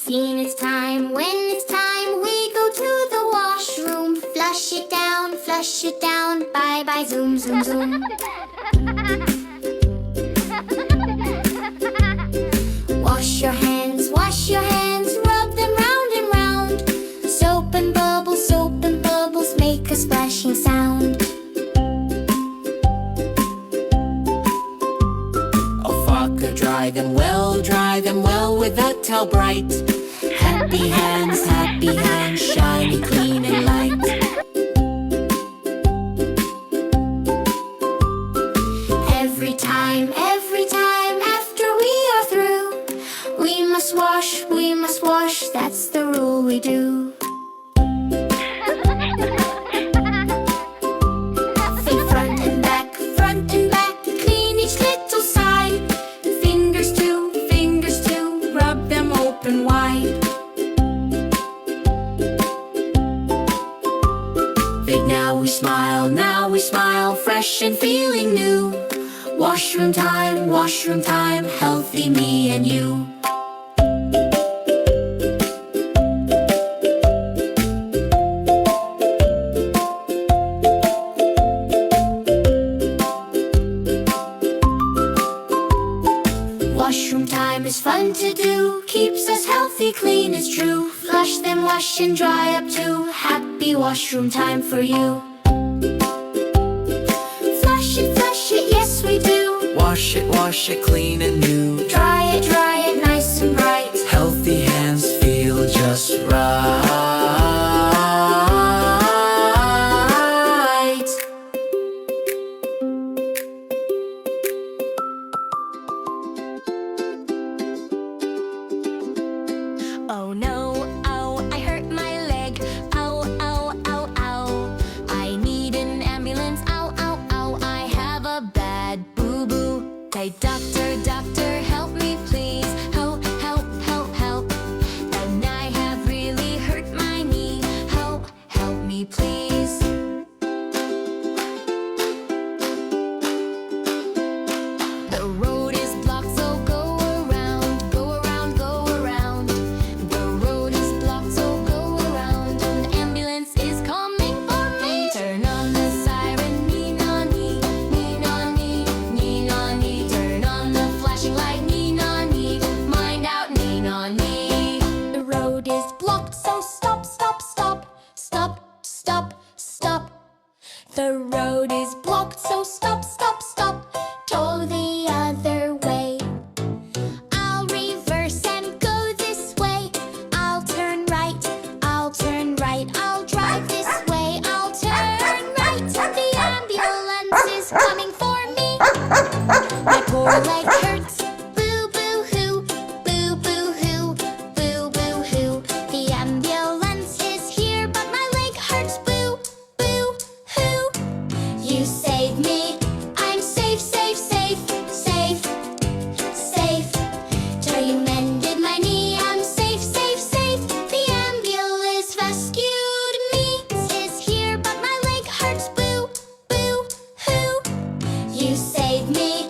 Clean it's time, when it's time, we go to the washroom. Flush it down, bye bye, zoom, zoom, zoom. Wash your hands, rub them round and round. Soap and bubbles make a splashing sound. Oh, fucker, dry them well with a towel bright. Happy hands, shiny, clean and light. Every time after we are through, we must wash, that's the rule we do. Front and back, clean each little side. Fingers too, rub them open wide. Big now we smile, fresh and feeling new. Washroom time, healthy me and you. Washroom time is fun to do, keeps us healthy, clean, it's true. Flush them, wash and dry up too. Happy washroom time for you. Flush it, yes we do. Wash it clean and new. Dry it nice and bright. Healthy hands feel just right. Oh no, oh, I hurt my leg. Ow, ow, ow, ow. I need an ambulance. Ow, ow, ow, I have a bad boo-boo. Say, doctor, help me please. Help. And I have really hurt my knee. Help me please. The road is blocked, so go around. The road is blocked, so go around. An ambulance is coming for me. Turn on the siren, nee-na-nee, nee-na-nee, nee-na-nee. Turn on the flashing light, nee-na-nee, mind out, nee-na-nee. The road is blocked, so stop. The road is blocked, so stop. Go the other way. I'll reverse and go this way. I'll turn right. I'll drive this way. I'll turn right. The ambulance is coming for me. My poor leg hurts. Boo boo hoo, boo boo hoo, boo boo hoo. The ambulance is here, but my leg hurts. Boo boo hoo. You saved me. I'm safe. Till you mended my knee. I'm safe. The ambulance rescued me. Is here, but my leg hurts. Boo boo hoo. You saved me.